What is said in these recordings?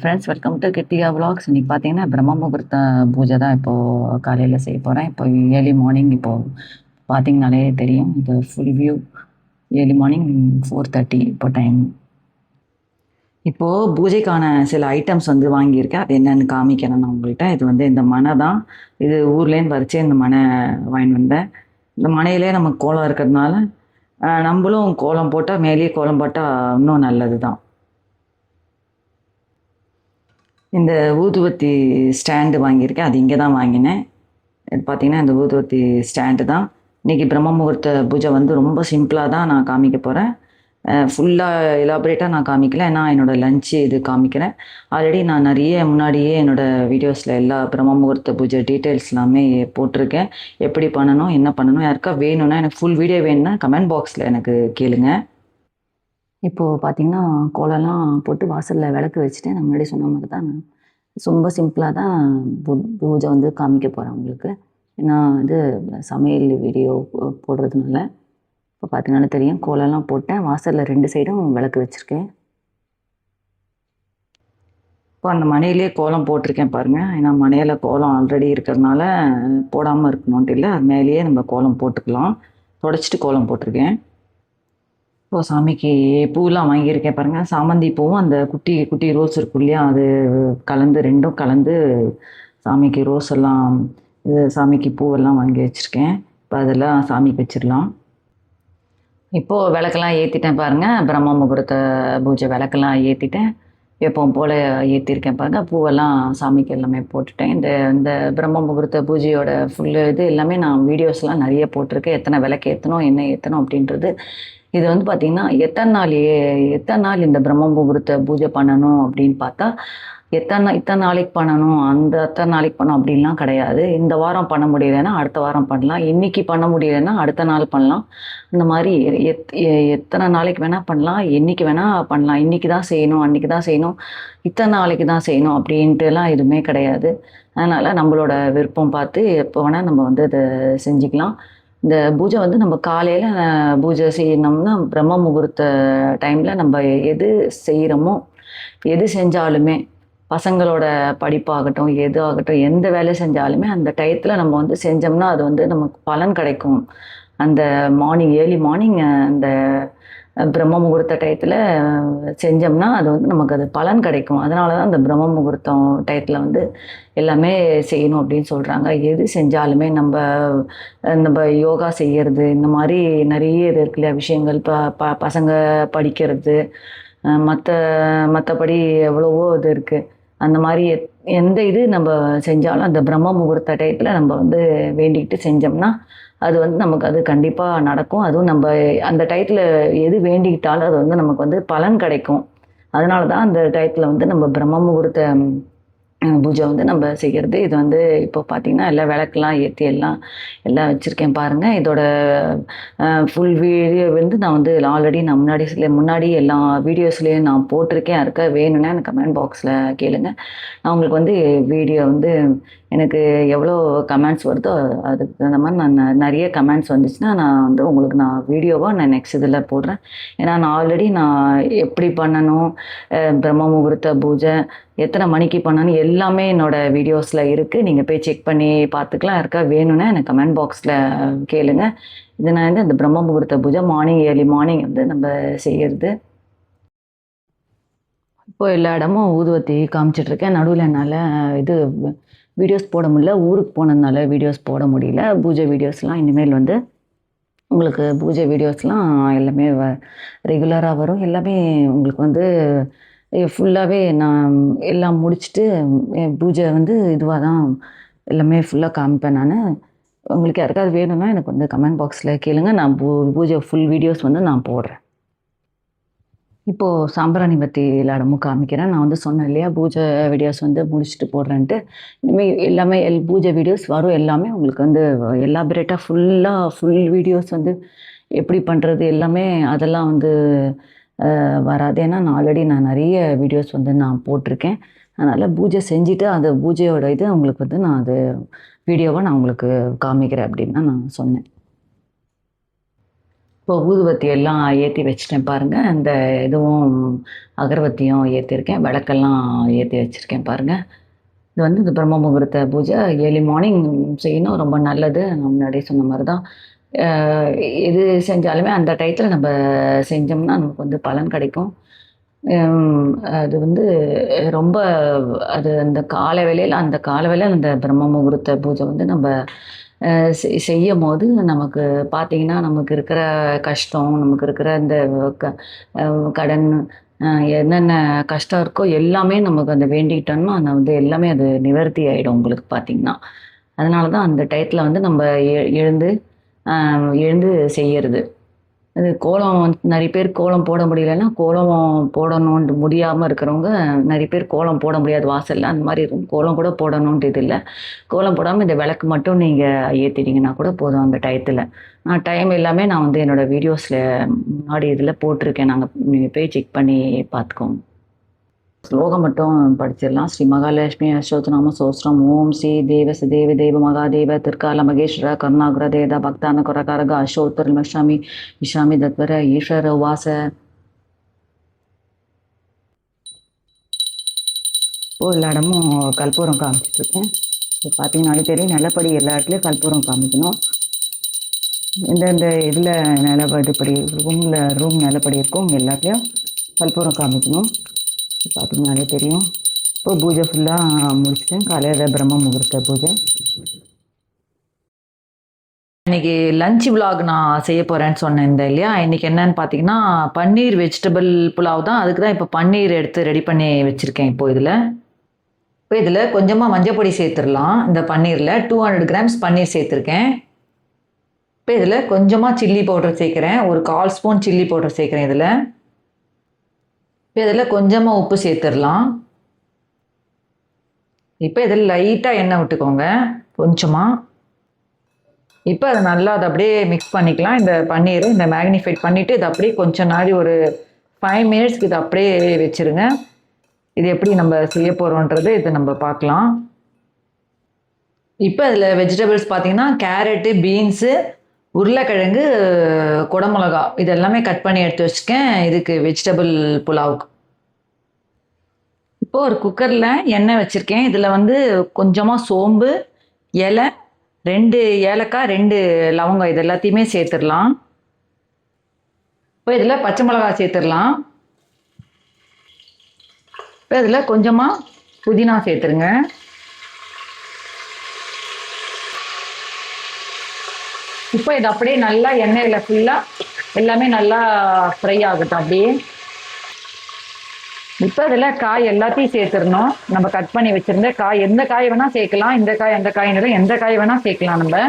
Friends welcome to Kittiya vlogs. இன்னைக்கு பார்த்தீங்கன்னா பிரம்ம முகூர்த்த பூஜை தான் இப்போது காலையில் செய்ய போகிறேன். இப்போ ஏர்லி மார்னிங் இப்போது பார்த்தீங்கனாலே தெரியும். இது ஃபுல் வியூ ஏர்லி மார்னிங் 4:30 இப்போ டைம். இப்போது பூஜைக்கான சில ஐட்டம்ஸ் வந்து வாங்கியிருக்கேன். அது என்னென்னு காமிக்கிறேன் நான் உங்கள்கிட்ட. இது வந்து இந்த மனை தான். இது ஊர்லேருந்து பறித்து இந்த மனை வாங்கிட்டு வந்தேன். இந்த மனையிலே நமக்கு கோலம் இருக்கிறதுனால நம்மளும் கோலம் போட்டால் மேலேயே கோலம் போட்டால் இன்னும் நல்லது தான். இந்த ஊதுவத்தி ஸ்டாண்டு வாங்கியிருக்கேன். அது இங்கே தான் வாங்கினேன். இது பார்த்திங்கன்னா இந்த ஊதுவத்தி ஸ்டாண்டு தான். இன்றைக்கி பிரம்ம முகூர்த்த பூஜை வந்து ரொம்ப சிம்பிளாக தான் நான் காமிக்க போகிறேன். ஃபுல்லாக எலாபரேட்டாக நான் காமிக்கல. ஏன்னா என்னோடய லஞ்சு இது காமிக்கிறேன். ஆல்ரெடி நான் முன்னாடியே என்னோடய வீடியோஸில் எல்லா பிரம்ம முகூர்த்த பூஜை டீட்டெயில்ஸ் எல்லாமே போட்டிருக்கேன். எப்படி பண்ணணும், என்ன பண்ணணும், யாருக்கா வேணும்னா எனக்கு ஃபுல் வீடியோ வேணும்னா கமெண்ட் பாக்ஸில் எனக்கு கேளுங்க. இப்போது பார்த்திங்கன்னா கோலம்லாம் போட்டு வாசலில் விளக்கு வச்சுட்டு நான் முன்னாடி சொன்ன மாதிரி தான் நான் ரொம்ப சிம்பிளாக தான் பூஜை வந்து காமிக்க போகிறேன் உங்களுக்கு. ஏன்னா இது சமையல் வீடியோ போடுறதுனால இப்போ பார்த்தீங்கன்னா தெரியும். கோலம்லாம் போட்டேன். வாசலில் 2 சைடும் விளக்கு வச்சுருக்கேன். இப்போ அந்த மனையிலே கோலம் போட்டிருக்கேன் பாருங்கள். ஏன்னா மனையில் கோலம் ஆல்ரெடி இருக்கிறதுனால போடாமல் இருக்கணுன்ட்டு இல்லை, அது மேலேயே நம்ம கோலம் போட்டுக்கலாம். தொடச்சிட்டு கோலம் போட்டிருக்கேன். இப்போ சாமிக்கு பூவெலாம் வாங்கியிருக்கேன் பாருங்கள். சாமந்தி பூவும் அந்த குட்டி குட்டி ரோஸ் இருக்கும் இல்லையா, அது கலந்து 2ம் கலந்து சாமிக்கு ரோஸ் எல்லாம் இது சாமிக்கு பூவெல்லாம் வாங்கி வச்சுருக்கேன். இப்போ அதெல்லாம் சாமிக்கு வச்சிடலாம். இப்போது விளக்கெல்லாம் ஏற்றிட்டேன் பாருங்கள். பிரம்ம முகூர்த்த பூஜை விளக்கெல்லாம் ஏற்றிட்டேன். எப்பவும் போல் ஏற்றிருக்கேன் பாருங்கள். பூவெல்லாம் சாமிக்கு எல்லாமே போட்டுட்டேன். இந்த இந்த பிரம்ம முகூர்த்த பூஜையோட ஃபுல்லு இது எல்லாமே நான் வீடியோஸ்லாம் நிறைய போட்டிருக்கேன். எத்தனை விளக்கு ஏற்றணும், என்ன ஏற்றணும் அப்படின்றது. இது வந்து பார்த்திங்கன்னா எத்தனை நாள் இந்த பிரம்ம முகூர்த்த பூஜை பண்ணணும் அப்படின்னு பார்த்தா இத்தனை நாளைக்கு பண்ணணும், அத்தனை நாளைக்கு பண்ணணும் அப்படின்லாம் கிடையாது. இந்த வாரம் பண்ண முடியலைன்னா அடுத்த வாரம் பண்ணலாம், இன்றைக்கி பண்ண முடியலைன்னா அடுத்த நாள் பண்ணலாம். இந்த மாதிரி எத்தனை நாளைக்கு வேணால் பண்ணலாம், என்றைக்கு வேணால் பண்ணலாம். இன்றைக்கி தான் செய்யணும், அன்றைக்கி தான் செய்யணும், இத்தனை நாளைக்கு தான் செய்யணும் அப்படின்ட்டுலாம் எதுவுமே கிடையாது. அதனால் நம்மளோட விருப்பம் பார்த்து எப்போ வேணால் நம்ம வந்து இதை செஞ்சுக்கலாம். இந்த பூஜை வந்து நம்ம காலையில் பூஜை செய்யணும்னா பிரம்ம முகூர்த்த டைமில் நம்ம எது செய்கிறோமோ, எது செஞ்சாலுமே பசங்களோட படிப்பாகட்டும், எது ஆகட்டும், எந்த வேலை செஞ்சாலுமே அந்த டயத்தில் நம்ம வந்து செஞ்சோம்னா அது வந்து நமக்கு பலன் கிடைக்கும். அந்த ஏர்லி மார்னிங் அந்த பிரம்ம முகூர்த்த டயத்தில் செஞ்சோம்னா அது வந்து நமக்கு அது பலன் கிடைக்கும். அதனால தான் அந்த பிரம்ம முகூர்த்தம் டயத்தில் வந்து எல்லாமே செய்யணும் அப்படின்னு சொல்கிறாங்க. எது செஞ்சாலுமே நம்ம யோகா செய்கிறது, இந்த மாதிரி நிறைய இது இருக்கு இல்லையா விஷயங்கள். பசங்க படிக்கிறது, மற்றபடி எவ்வளவோ இது இருக்குது. அந்த மாதிரி எந்த இது நம்ம செஞ்சாலும் அந்த பிரம்ம முகூர்த்த டயத்தில் நம்ம வந்து வேண்டிக்கிட்டு செஞ்சோம்னா அது வந்து நமக்கு அது கண்டிப்பாக நடக்கும். அதுவும் நம்ம அந்த டயத்தில் எது வேண்டிக்கிட்டாலும் அது வந்து நமக்கு வந்து பலன் கிடைக்கும். அதனால தான் அந்த டயத்தில் வந்து நம்ம பிரம்ம முகூர்த்த பூஜை வந்து நம்ம செய்கிறது. இது வந்து இப்போ பார்த்திங்கன்னா எல்லாம் விளக்கெலாம் ஏற்றி எல்லாம் வச்சுருக்கேன் பாருங்கள். இதோட ஃபுல் வீடியோ வந்து நான் வந்து ஆல்ரெடி நான் முன்னாடி எல்லா வீடியோஸ்லேயும் நான் போட்டிருக்கேன். யாருக்கா வேணும்னா எனக்கு கமெண்ட் பாக்ஸில் கேளுங்க. நான் உங்களுக்கு வந்து வீடியோ வந்து எனக்கு எவ்வளோ கமெண்ட்ஸ் வருதோ அதுக்கு தகுந்த மாதிரி நான் நிறைய கமெண்ட்ஸ் வந்துச்சுன்னா நான் வந்து உங்களுக்கு வீடியோவாக நான் நெக்ஸ்ட் இதில் போடுறேன். ஏன்னா நான் எப்படி பண்ணணும், பிரம்ம முகூர்த்த பூஜை எத்தனை மணிக்கு பண்ணணும் எல்லாமே என்னோடய வீடியோஸில் இருக்குது. நீங்கள் போய் செக் பண்ணி பார்த்துக்கலாம். யாருக்கா வேணும்னா எனக்கு கமெண்ட் பாக்ஸில் கேளுங்க. இது நான் வந்து அந்த பிரம்ம முகூர்த்த பூஜை ஏர்லி மார்னிங் வந்து நம்ம செய்கிறது. இப்போ எல்லா இடமும் ஊதுவத்தி காமிச்சிட்ருக்கேன். நடுவில் என்னால் இது வீடியோஸ் போட முடியல. ஊருக்கு போனதுனால வீடியோஸ் போட முடியல. பூஜை வீடியோஸ்லாம் இனிமேல் வந்து உங்களுக்கு பூஜை வீடியோஸ்லாம் எல்லாமே ரெகுலராக வரும். எல்லாமே உங்களுக்கு வந்து ஃபுல்லாகவே நான் எல்லாம் முடிச்சுட்டு பூஜை வந்து இதுவாக தான் எல்லாமே ஃபுல்லாக காமிப்பேன் நான். உங்களுக்கு யாருக்காவது வேணும்னா எனக்கு வந்து கமெண்ட் பாக்ஸில் கேளுங்க. நான் பூஜை ஃபுல் வீடியோஸ் வந்து நான் போடுறேன். இப்போது சாம்பிராணி பத்தி எல்லா இடமும் காமிக்கிறேன். நான் வந்து சொன்னேன் இல்லையா, பூஜை வீடியோஸ் வந்து முடிச்சுட்டு போடுறேன்ட்டு. இனிமேல் எல்லாமே பூஜை வீடியோஸ் வரும். எல்லாமே உங்களுக்கு வந்து எலாபரேட்டாக ஃபுல் வீடியோஸ் வந்து எப்படி பண்ணுறது எல்லாமே அதெல்லாம் வந்து வராது. ஏன்னா நான் நிறைய வீடியோஸ் வந்து நான் போட்டிருக்கேன். அதனால் பூஜை செஞ்சுட்டு அந்த பூஜையோட இது உங்களுக்கு வந்து நான் அது வீடியோவாக நான் உங்களுக்கு காமிக்கிறேன் அப்படின்னு தான் நான் சொன்னேன். இப்போ ஊதுவத்தி எல்லாம் ஏற்றி வச்சுட்டேன் பாருங்கள். இந்த இதுவும் அகர்வத்தியும் ஏற்றிருக்கேன், விளக்கெல்லாம் ஏற்றி வச்சுருக்கேன் பாருங்கள். இது வந்து இந்த பிரம்ம முகூர்த்த பூஜை ஏர்லி மார்னிங் செய்யணும், ரொம்ப நல்லது. நான் முன்னாடியே சொன்ன மாதிரி தான். எது செஞ்சாலுமே அந்த டயத்தில் நம்ம செஞ்சோம்னா நமக்கு வந்து பலன் கிடைக்கும். அது வந்து ரொம்ப அது அந்த காலை வேளையில் அந்த பிரம்ம முகூர்த்த பூஜை வந்து நம்ம செய்யும்போது நமக்கு பார்த்தீங்கன்னா, நமக்கு இருக்கிற கஷ்டம், நமக்கு இருக்கிற இந்த க கடன் என்னென்ன கஷ்டம் இருக்கோ எல்லாமே நமக்கு அந்த வேண்டிக்கிட்டோம்னா, அந்த வந்து எல்லாமே அது நிவர்த்தி ஆயிடும் உங்களுக்கு பார்த்தீங்கன்னா. அதனால தான் அந்த டயத்துல வந்து நம்ம எழுந்து எழுந்து செய்யறது. அது கோலம் நெறைய பேர் கோலம் போட முடியலன்னா, கோலம் போடணுன்ட்டு முடியாம இருக்கிறவங்க நெறைய பேர் கோலம் போட முடியாது வாசல்ல. அந்த மாரி இருக்கும். கோலம் கூட போடணுன்ட்டு இது இல்ல. கோலம் போடாம இந்த விளக்கு மட்டும் நீங்க ஏத்திட்டீங்கன்னா கூட போதும் அந்த டயத்துல. டைம் எல்லாமே நான் வந்து என்னோட வீடியோஸ்ல முன்னாடி இதில போட்டிருக்கேன். நீங்க போய் செக் பண்ணி பார்த்துக்கோங்க. ஸ்லோகம் மட்டும் படிச்சிடலாம். ஸ்ரீ மகாலட்சுமி அஷ்டோத்திரநாம சோஸ்திரம். ஓம் ஸ்ரீ தேவ சதேவ தேவ மகாதேவ திருக்கால மகேஸ்வர கருணாகர தேத பக்தான கொரகாரக அஷ்டோத்தரம் விஷாமி விஷாமி தத்வர ஈஸ்வர உவாச. இப்போ எல்லா இடமும் கற்பூரம் காமிச்சிட்ருக்கேன். இப்போ பார்த்தீங்கன்னாலே தெரியும், நிலப்படி எல்லா இடத்துலையும் கற்பூரம் காமிக்கணும். எந்தெந்த இதில் நிலப்படி ரூம் நிலப்படி இருக்கும் எல்லாத்துலேயும் கற்பூரம் காமிக்கணும். பார்த்தீங்கன்னாலே தெரியும். இப்போ பூஜை ஃபுல்லாக முடிச்சிட்டேன். காலையில் பிரம்ம முகூர்த்த பூஜை. இன்றைக்கி லஞ்ச் விலாக் நான் செய்ய போகிறேன்னு சொன்னேன் இல்லையா. இன்றைக்கி என்னன்னு பார்த்தீங்கன்னா, பன்னீர் வெஜிடபிள் புலாவ் தான். அதுக்கு தான் இப்போ பன்னீர் எடுத்து ரெடி பண்ணி வச்சுருக்கேன். இப்போ இதில் கொஞ்சமாக மஞ்சள் பொடி சேர்த்துடலாம். இந்த பன்னீரில் 200 கிராம்ஸ் பன்னீர் சேர்த்துருக்கேன். இப்போ இதில் கொஞ்சமாக சில்லி பவுடர் சேர்க்குறேன். ஒரு 1/4 ஸ்பூன் சில்லி பவுடர் சேர்க்குறேன் இதில். இப்போ இதில் கொஞ்சமாக உப்பு சேர்த்துடலாம். இப்போ இதில் லைட்டாக எண்ணெய் விட்டுக்கோங்க கொஞ்சமாக. இப்போ அதை நல்லா அதை அப்படியே மிக்ஸ் பண்ணிக்கலாம். இந்த பன்னீர் இந்த மேக்னிஃபைட் பண்ணிவிட்டு இதை அப்படியே கொஞ்சம் நாளி ஒரு 5 மினிட்ஸ்க்கு இதை அப்படியே வச்சுருங்க. இது எப்படி நம்ம செய்ய போகிறோன்றது இதை நம்ம பார்க்கலாம். இப்போ இதில் வெஜிடபிள்ஸ் பார்த்தீங்கன்னா, கேரட்டு, பீன்ஸு, உருளைக்கிழங்கு, குடமிளகா இது எல்லாமே கட் பண்ணி எடுத்து வச்சுருக்கேன் இதுக்கு வெஜிடபிள் புலாவுக்கு. இப்போ ஒரு குக்கரில் எண்ணெய் வச்சுருக்கேன். இதில் வந்து கொஞ்சமாக சோம்பு, இலை, 2 ஏலக்காய், 2 லவங்கம் இது எல்லாத்தையுமே சேர்த்துடலாம். இப்போ இதில் பச்சை மிளகா சேர்த்துடலாம். இப்போ இதில் கொஞ்சமாக புதினா சேர்த்துருங்க. இப்போ இது அப்படியே நல்லா எண்ணெயில் ஃபுல்லாக எல்லாமே நல்லா ஃப்ரை ஆகட்டும் அப்படியே. இப்போ இதில் காய் எல்லாத்தையும் சேர்த்துடணும். நம்ம கட் பண்ணி வச்சுருந்த காய் எந்த காய் வேணால் சேர்க்கலாம். இந்த காய் அந்த காயின்னு எந்த காய் வேணால் சேர்க்கலாம் நம்ம.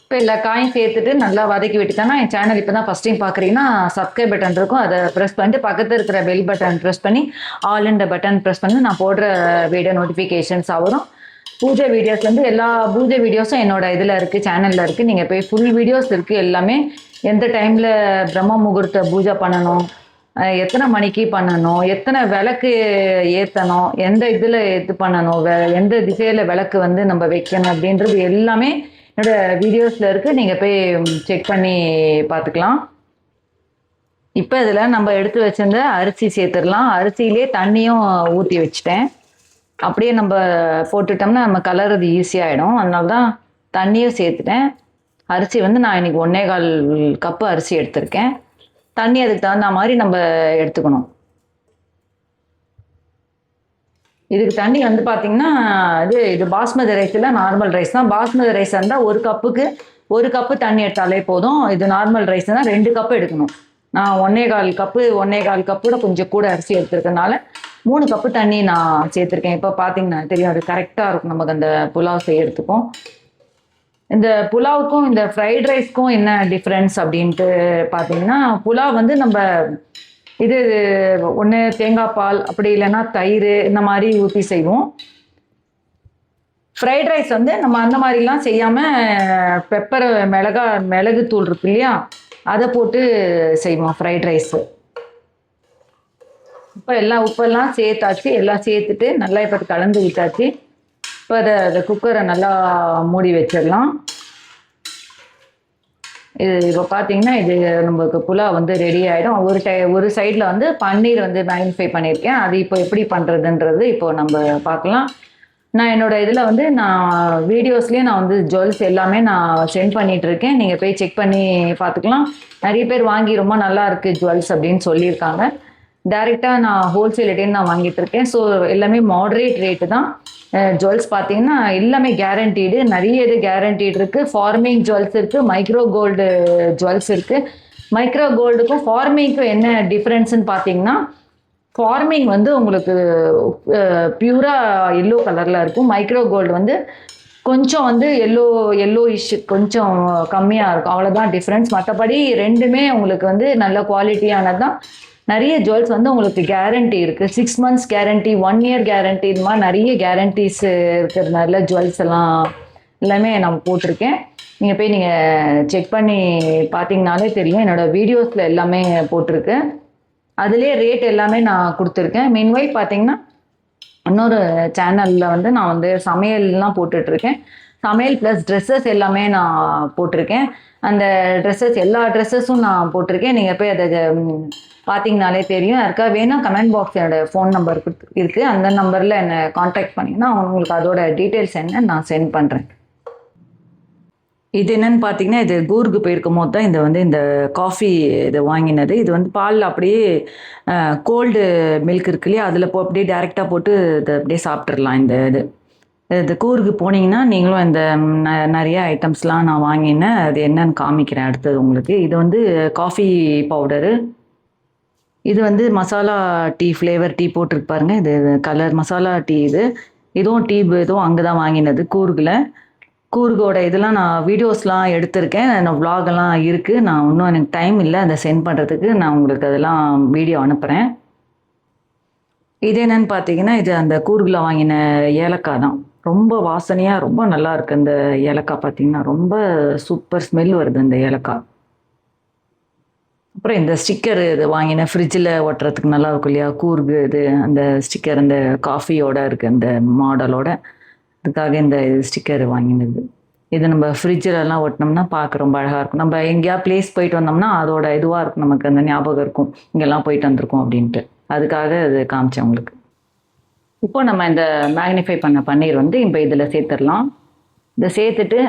இப்போ எல்லா காயும் சேர்த்துட்டு நல்லா வதக்கி விட்டுட்டேன்னா, என் சேனல் இப்போ தான் ஃபஸ்ட் டைம் பார்க்குறீங்கன்னா சப்ஸ்கிரைப் பட்டன் இருக்கும், அதை ப்ரெஸ் பண்ணிட்டு பக்கத்தில் இருக்கிற பெல் பட்டன் ப்ரெஸ் பண்ணி ஆல் இந்த பட்டன் ப்ரெஸ் பண்ணி நான் போடுற வீடியோ நோட்டிஃபிகேஷன்ஸ் வரும். பூஜை வீடியோஸ்லேருந்து எல்லா பூஜை வீடியோஸும் என்னோட இதில் இருக்குது, சேனலில் இருக்குது. நீங்கள் போய் ஃபுல் வீடியோஸ் இருக்குது எல்லாமே. எந்த டைமில் பிரம்ம முகூர்த்த பூஜை பண்ணணும், எத்தனை மணிக்கு பண்ணணும், எத்தனை விளக்கு ஏற்றணும், எந்த இதில் இது பண்ணணும், எந்த திசையில் விளக்கு வந்து நம்ம வைக்கணும் அப்படின்றது எல்லாமே என்னோடய வீடியோஸில் இருக்குது. நீங்கள் போய் செக் பண்ணி பார்த்துக்கலாம். இப்போ இதில் நம்ம எடுத்து வச்சிருந்த அரிசி சேர்த்துடலாம். அரிசியிலே தண்ணியும் ஊற்றி வச்சுட்டேன். அப்படியே நம்ம போட்டுட்டோம்னா நம்ம கலர்றது ஈஸியாகிடும். அதனால தான் தண்ணியும் சேர்த்துட்டேன். அரிசி வந்து நான் இன்றைக்கி 1.25 கப்பு அரிசி எடுத்திருக்கேன். தண்ணி அதுக்கு தகுந்த மாதிரி நம்ம எடுத்துக்கணும். இதுக்கு தண்ணி வந்து பார்த்திங்கன்னா இது பாஸ்மதி ரைஸ் இல்லை, நார்மல் ரைஸ் தான். பாஸ்மதி ரைஸ் இருந்தால் 1 கப்புக்கு 1 கப்பு தண்ணி எடுத்தாலே போதும். இது நார்மல் ரைஸ் தான் 2 கப்பு எடுக்கணும். நான் 1.25 கப்போட கொஞ்சம் கூட அரிசி எடுத்துருக்கனால 3 கப்பு தண்ணி நான் சேர்த்துருக்கேன். இப்போ பார்த்தீங்கன்னா தெரியும், அது கரெக்டாக இருக்கும் நமக்கு அந்த புலாவ் செய்யறதுக்கும். இந்த புலாவுக்கும் இந்த ஃப்ரைட் ரைஸ்க்கும் என்ன டிஃப்ரென்ஸ் அப்படின்ட்டு பார்த்தீங்கன்னா, புலாவ் வந்து நம்ம இது ஒன்று தேங்காய் பால், அப்படி இல்லைன்னா தயிர் இந்த மாதிரி ஊற்றி செய்வோம். ஃப்ரைட் ரைஸ் வந்து நம்ம அந்த மாதிரிலாம் செய்யாமல் பெப்பர் மிளகுத்தூள் இருக்கு இல்லையா, அதை போட்டு செய்வோம் ஃப்ரைட் ரைஸு. இப்போ உப்பெல்லாம் சேர்த்தாச்சு. எல்லாம் சேர்த்துட்டு நல்லா இப்போ கலந்து விட்டாச்சு. இப்போ அதை குக்கரை நல்லா மூடி வச்சிடலாம். இது இப்போ பார்த்தீங்கன்னா இது நமக்கு புலாவ் வந்து ரெடி ஆகிடும். ஒரு சைடில் வந்து பன்னீர் வந்து மேக்னிஃபை பண்ணியிருக்கேன். அது இப்போ எப்படி பண்ணுறதுன்றது இப்போ நம்ம பார்க்கலாம். நான் என்னோட இதில் வந்து நான் வீடியோஸ்லேயே நான் வந்து ஜுவல்ஸ் எல்லாமே நான் சென்ட் பண்ணிட்டு இருக்கேன். நீங்கள் போய் செக் பண்ணி பார்த்துக்கலாம். நிறைய பேர் வாங்கி ரொம்ப நல்லா இருக்குது ஜுவல்ஸ் அப்படின்னு சொல்லியிருக்காங்க. டைரெக்டாக நான் ஹோல்சேல்கிட்டேருந்து நான் வாங்கிட்டு இருக்கேன். ஸோ எல்லாமே மாடரேட் ரேட்டு தான். ஜுவல்ஸ் பார்த்தீங்கன்னா எல்லாமே கேரண்டீடு. நிறைய இது கேரண்டீடு இருக்குது. ஃபார்மிங் ஜுவல்ஸ் இருக்குது, மைக்ரோ கோல்டு ஜுவல்ஸ் இருக்குது. மைக்ரோ கோல்டுக்கும் ஃபார்மிங்க்கும் என்ன டிஃப்ரென்ஸ்ன்னு பார்த்தீங்கன்னா, ஃபார்மிங் வந்து உங்களுக்கு பியூராக எல்லோ கலரில் இருக்கும். மைக்ரோ கோல்டு வந்து கொஞ்சம் வந்து எல்லோ இஷ்யூ கொஞ்சம் கம்மியாக இருக்கும். அவ்வளோதான் டிஃப்ரென்ஸ். மற்றபடி ரெண்டுமே உங்களுக்கு வந்து நல்ல குவாலிட்டியானது தான். நிறைய ஜுவல்ஸ் வந்து உங்களுக்கு கேரண்டி இருக்குது. 6 months கேரண்டி, 1 year கேரண்டி, இது மாதிரி நிறைய கேரண்டிஸ் இருக்கிறதுனால ஜுவல்ஸ் எல்லாம் எல்லாமே நான் போட்டிருக்கேன். நீங்கள் போய் நீங்கள் செக் பண்ணி பார்த்தீங்கனாலே தெரியும். என்னோடய வீடியோஸில் எல்லாமே போட்டிருக்கு. அதுலேயே ரேட் எல்லாமே நான் கொடுத்துருக்கேன். மீன்வைல் பார்த்தீங்கன்னா இன்னொரு சேனலில் வந்து நான் வந்து சமையல்லாம் போட்டுட்ருக்கேன். சமையல் ப்ளஸ் ட்ரெஸ்ஸஸ் எல்லாமே நான் போட்டிருக்கேன். அந்த ட்ரெஸ்ஸஸ் எல்லா ட்ரெஸ்ஸஸும் நான் போட்டிருக்கேன். நீங்கள் போய் அதை பார்த்தீங்கனாலே தெரியும். யாருக்கா வேணும் கமெண்ட் பாக்ஸ் என்னோடய ஃபோன் நம்பர் இருக்குது. அந்த நம்பரில் என்னை காண்டாக்ட் பண்ணிங்கன்னா உங்களுக்கு அதோட டீட்டெயில்ஸ் என்ன நான் சென்ட் பண்ணுறேன். இது என்னன்னு பார்த்தீங்கன்னா, இது கூர்க்கு போயிருக்கும் போது தான் இந்த காஃபி இது வாங்கினது. இது வந்து பாலில் அப்படியே கோல்டு மில்க் இருக்கு இல்லையா, அதில் அப்படியே டேரெக்டாக போட்டு இதை அப்படியே சாப்பிட்றலாம். இது கூர்க்கு போனீங்கன்னா நீங்களும் நிறைய ஐட்டம்ஸ்லாம் நான் வாங்கினேன். அது என்னன்னு காமிக்கிறேன் அடுத்தது உங்களுக்கு. இது வந்து காஃபி பவுடரு. இது வந்து மசாலா டீ ஃப்ளேவர் டீ போட்டிருக்கு பாருங்க. இது கலர் மசாலா டீ. இதுவும் டீ இதுவும் அங்கே தான் வாங்கினது கூர்கோட இதெல்லாம் நான் வீடியோஸ்லாம் எடுத்திருக்கேன். நான் விலாகெல்லாம் இருக்குது. நான் இன்னும் எனக்கு டைம் இல்லை அதை சென்ட் பண்ணுறதுக்கு. நான் உங்களுக்கு அதெல்லாம் வீடியோ அனுப்புகிறேன். இது என்னன்னு பார்த்தீங்கன்னா, இது அந்த கூர்கில் வாங்கின ஏலக்காய் தான். ரொம்ப வாசனையாக ரொம்ப நல்லா இருக்குது. அந்த ஏலக்காய் பார்த்தீங்கன்னா ரொம்ப சூப்பர் ஸ்மெல் வருது அந்த ஏலக்காய். அப்புறம் இந்த ஸ்டிக்கர் இது வாங்கினேன். ஃப்ரிட்ஜில் ஒட்டுறதுக்கு நல்லா இருக்கும் இல்லையா கூர்கு. இது அந்த ஸ்டிக்கர் அந்த காஃபியோட இருக்குது அந்த மாடலோட. அதுக்காக இந்த ஸ்டிக்கர் வாங்கினது. இது நம்ம ஃப்ரிட்ஜிலலாம் ஒட்டினோம்னா பார்க்க ரொம்ப அழகாக இருக்கும். நம்ம எங்கேயா பிளேஸ் போயிட்டு வந்தோம்னா அதோட இதுவாக இருக்கும், நமக்கு அந்த ஞாபகம் இருக்கும் இங்கெல்லாம் போயிட்டு வந்திருக்கோம் அப்படின்ட்டு. அதுக்காக இது காமிச்சேன் உங்களுக்கு. இப்போ நம்ம இந்த மேக்னிஃபை பண்ண பன்னீர் வந்து இப்போ இதில் சேர்த்துடலாம். இதை சேர்த்துட்டு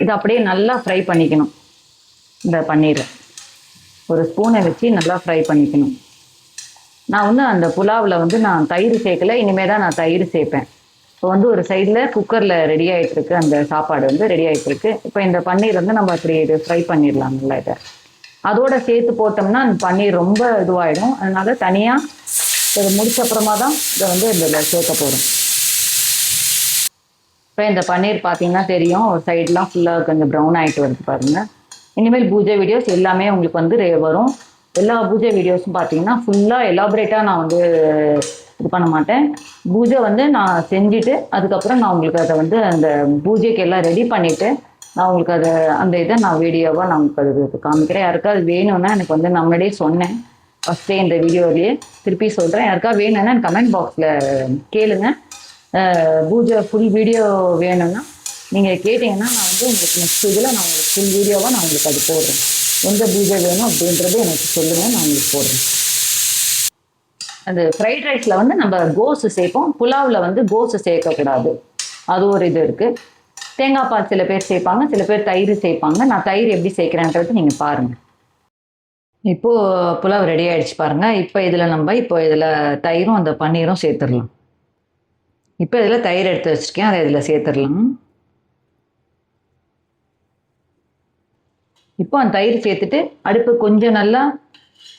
இதை அப்படியே நல்லா ஃப்ரை பண்ணிக்கணும். இந்த பன்னீரை ஒரு ஸ்பூனை வச்சு நல்லா ஃப்ரை பண்ணிக்கணும். நான் வந்து அந்த புலாவில் வந்து நான் தயிர் சேர்க்கலை. இனிமேல் தான் நான் தயிர் சேர்ப்பேன். இப்போ வந்து ஒரு சைடில் குக்கரில் ரெடி ஆகிட்டுருக்கு. அந்த சாப்பாடு வந்து ரெடி ஆகிட்டுருக்கு. இப்போ இந்த பன்னீர் வந்து நம்ம அப்படி இது ஃப்ரை பண்ணிடலாம் நல்லா. இதை அதோட சேர்த்து போட்டோம்னா அந்த பன்னீர் ரொம்ப இதுவாகிடும். அதனால தனியாக இதை முடிச்சப்புறமா தான் இதை வந்து இதில் சேர்க்க போகிறோம். இப்போ இந்த பன்னீர் பார்த்தீங்கன்னா தெரியும், ஒரு சைட்லாம் ஃபுல்லாக கொஞ்சம் ப்ரௌன் ஆகிட்டு வருது பாருங்கள். இனிமேல் பூஜை வீடியோஸ் எல்லாமே உங்களுக்கு வந்து வரும். எல்லா பூஜை வீடியோஸும் பார்த்தீங்கன்னா ஃபுல்லாக எலாபரேட்டாக நான் வந்து இது பண்ண மாட்டேன். பூஜை வந்து நான் செஞ்சுட்டு அதுக்கப்புறம் நான் உங்களுக்கு அதை வந்து அந்த பூஜைக்கு எல்லாம் ரெடி பண்ணிவிட்டு நான் உங்களுக்கு அந்த இதை நான் வீடியோவாக நான் உங்களுக்கு அது காமிக்கிறேன். யாருக்கா அது வேணும்னா எனக்கு வந்து நான் முன்னாடியே சொன்னேன் ஃபஸ்ட்டே இந்த வீடியோவிலேயே, திருப்பி சொல்கிறேன். யாருக்கா வேணும்னா கமெண்ட் பாக்ஸில் கேளுங்க. பூஜை ஃபுல் வீடியோ வேணும்னா நீங்கள் கேட்டிங்கன்னா நான் வந்து உங்களுக்கு நெக்ஸ்ட் இதில் நான் உங்களுக்கு ஃபுல் வீடியோவாக நான் உங்களுக்கு அது போடுறேன். எந்த பூஜை வேணும் அப்படின்றது எனக்கு சொல்லுங்கள், நான் உங்களுக்கு போடுறேன். அந்த ஃப்ரைட் ரைஸில் வந்து நம்ம கோஸு சேர்ப்போம். புலாவில் வந்து கோஸு சேர்க்கக்கூடாது. அது ஒரு இது இருக்குது. தேங்காய் பால் சில பேர் சேர்ப்பாங்க, சில பேர் தயிர் சேர்ப்பாங்க. நான் தயிர் எப்படி சேர்க்குறேன்றது நீங்கள் பாருங்கள். இப்போது புலாவ் ரெடி ஆகிடுச்சு பாருங்கள். இப்போ இதில் தயிரும் அந்த பன்னீரும் சேர்த்துடலாம். இப்போ இதில் தயிர் எடுத்து வச்சுருக்கேன், அதை இதில் சேர்த்துடலாம். இப்போ அந்த தயிர் சேர்த்துட்டு அடுப்பு கொஞ்சம் நல்லா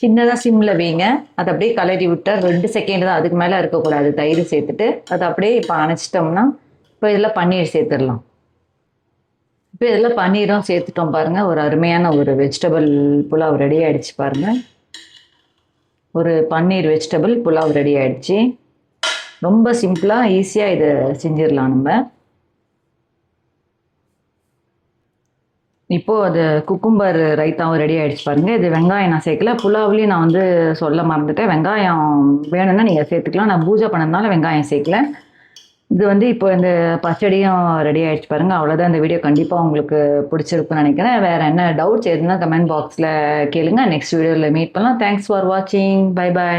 சின்னதாக சிம்மில் வைங்க. அதை அப்படியே கலரி விட்டால் 2 செகண்ட் தான், அதுக்கு மேலே இருக்கக்கூடாது. தயிர் சேர்த்துட்டு அதை அப்படியே இப்போ அணைச்சிட்டோம்னா இப்போ இதில் பன்னீர் சேர்த்துடலாம். இப்போ இதில் பன்னீரும் சேர்த்துட்டோம் பாருங்கள். ஒரு அருமையான ஒரு வெஜிடபிள் புலாவ் ரெடி ஆகிடுச்சு பாருங்கள். ஒரு பன்னீர் வெஜிடபிள் புலாவ் ரெடி ஆகிடுச்சு. ரொம்ப சிம்பிளாக ஈஸியாக இதை செஞ்சிடலாம் நம்ம. இப்போது அது குக்கும்பர் ரைத்தாவும் ரெடி ஆகிடுச்சு பாருங்கள். இது வெங்காயம் நான் சேர்க்கல. புலாவ்லேயும் நான் வந்து சொல்ல மறந்துட்டேன். வெங்காயம் வேணும்னா நீங்கள் சேர்த்துக்கலாம். நான் பூஜை பண்ணதுனால வெங்காயம் சேர்க்கல. இது வந்து இப்போ இந்த பச்சடியும் ரெடி ஆயிடுச்சு பாருங்க. அவ்வளோதான். இந்த வீடியோ கண்டிப்பா உங்களுக்கு பிடிச்சிருக்கும்னு நினைக்கிறேன். வேற என்ன டவுட்ஸ் எதுனா கமெண்ட் பாக்ஸ்ல கேளுங்க. நெக்ஸ்ட் வீடியோல மீட் பண்ணலாம். தேங்க்ஸ் ஃபார் வாட்சிங். Bye by.